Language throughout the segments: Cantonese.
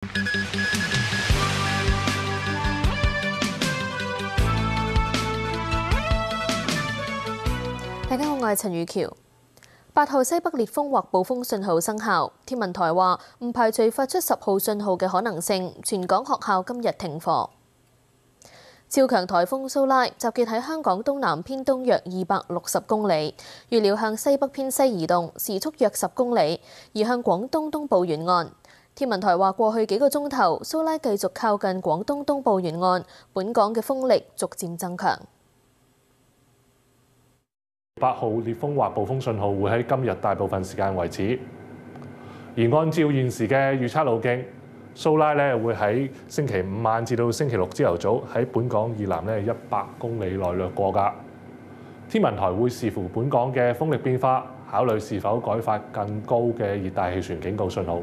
大家好，我係陳宇橋。8號西北烈風或暴風信號生效，天文台話唔排除發出10號信號嘅可能性，全港學校今日停課。超強颱風蘇拉集結喺香港東南偏東約260公里，預料向西北偏西移動，時速約10公里，移向廣東東部沿岸。天文台話過去幾個鐘頭，蘇拉繼續靠近廣東東部沿岸，本港嘅風力逐漸增強。8號烈風或暴風信號會喺今日大部分時間維持，而按照現時嘅預測路徑，蘇拉會喺星期五晚至到星期六朝頭早喺本港以南100公里內掠過㗎。天文台會視乎本港嘅風力變化，考慮是否改發更高嘅熱帶氣旋警告信號。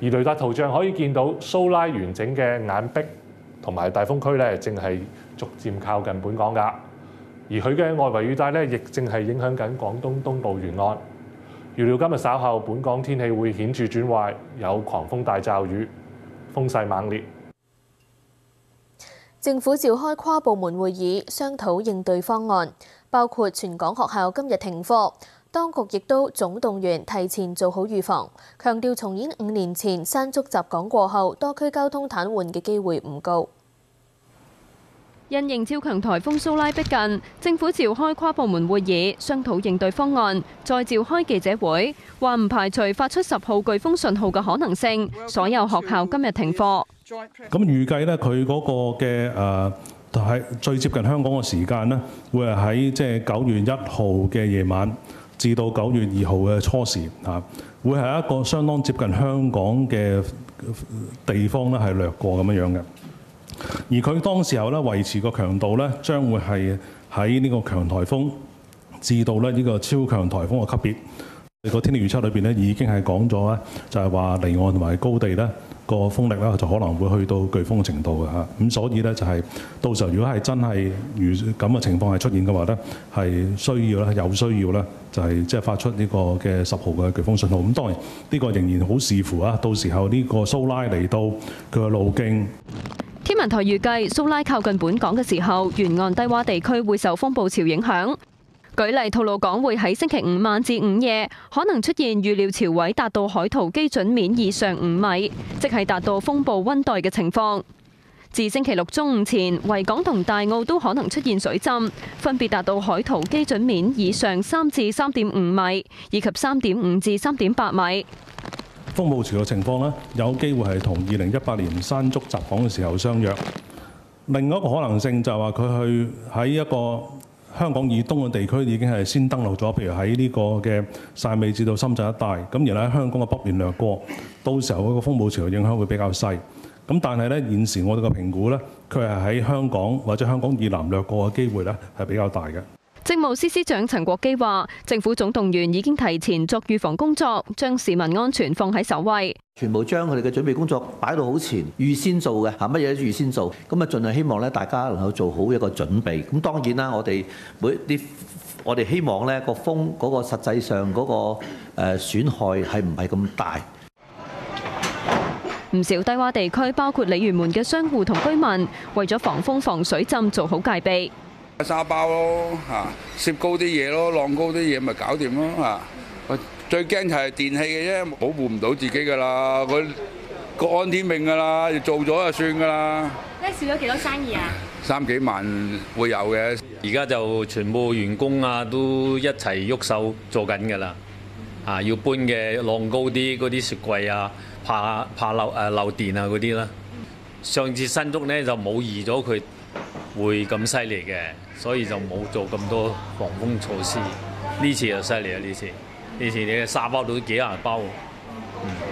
而雷達圖像可以見到蘇拉完整嘅眼壁同埋大風區正係逐漸靠近本港㗎。而佢嘅外圍雨帶亦正係影響緊廣東東部沿岸。預料今日稍後本港天氣會顯著轉壞，有狂風大驟雨，風勢猛烈。政府召開跨部門會議，商討應對方案，包括全港學校今日停課。當局亦都總動員提前做好預防，強調重演5年前山竹襲港過後多區交通癱瘓嘅機會唔高。因應超強颱風蘇拉逼近，政府召開跨部門會議，商討應對方案，再召開記者會，話唔排除發出10號颶風信號嘅可能性。所有學校今日停課。咁預計呢，佢嗰個嘅係最接近香港嘅時間呢，會係喺即係9月1號嘅夜晚至到9月2號嘅初時嚇，會係一個相當接近香港嘅地方呢係掠過咁樣嘅。而佢當時候咧維持個強度咧，將會係喺呢個強颱風至到咧呢個超強颱風嘅級別。個天氣預測裏邊咧已經係講咗咧，就係話離岸同埋高地咧個風力咧就可能會去到颶風嘅程度嘅嚇。咁所以咧就係到時候如果係真係如咁嘅情況係出現嘅話咧，係需要咧有需要咧就係即係發出呢個嘅10號嘅颶風信號。咁當然呢個仍然好視乎啊，到時候呢個蘇拉嚟到佢嘅路徑。天文台預計蘇拉靠近本港嘅時候，沿岸低窪地區會受風暴潮影響。舉例，吐露港會喺星期5晚至5夜可能出現預料潮位達到海圖基準面以上5米，即係達到風暴溫帶嘅情況。自星期六中午前，維港同大澳都可能出現水浸，分別達到海圖基準面以上3至3.5米，以及3.5至3.8米。風暴潮嘅情況呢，有機會係同2018年山竹襲港嘅時候相若。另外一個可能性就係話佢去喺一個香港以東嘅地區已經係先登陸咗，譬如喺呢個嘅汕尾至到深圳一帶，咁而喺香港嘅北面掠過，到時候嗰個風暴潮嘅影響會比較細。咁但係呢，現時我哋嘅評估呢，佢係喺香港或者香港以南掠過嘅機會呢係比較大嘅。政務司司長陳國基話：政府總動員已經提前作預防工作，將市民安全放喺首位。全部將佢哋嘅準備工作擺到好前，預先做嘅嚇，乜嘢都預先做。咁啊，盡量希望咧，大家能夠做好一個準備。咁當然啦，我哋希望咧個風嗰個實際上嗰個損害係唔係咁大。唔少低窪地區，包括鯉魚門嘅商戶同居民，為咗防風防水浸，做好戒備。沙包咯嚇，攝高啲嘢咯，晾高啲嘢咪搞掂咯嚇。最驚就係電器嘅啫，保護唔到自己㗎啦。佢國安天命㗎啦，要做咗就算㗎啦。少咗幾多生意啊？3幾萬會有嘅。而家就全部員工啊都一齊喐手做緊㗎啦。要搬嘅晾高啲嗰啲雪櫃啊，怕漏電啊嗰啲啦。上次山竹呢就冇預咗佢會咁犀利嘅，所以就冇做咁多防風措施。呢次就犀利啊！呢次你嘅沙包都幾廿包。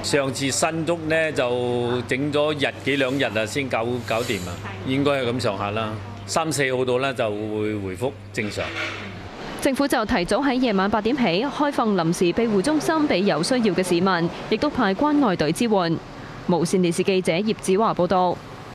上次山竹呢就整咗日幾兩日啊，先搞掂啊，應該係咁上下啦。3、4號度呢就會回復正常。政府就提早喺夜晚8點起開放臨時庇護中心俾有需要嘅市民，亦都派關愛隊支援。無線電視記者葉子華報道。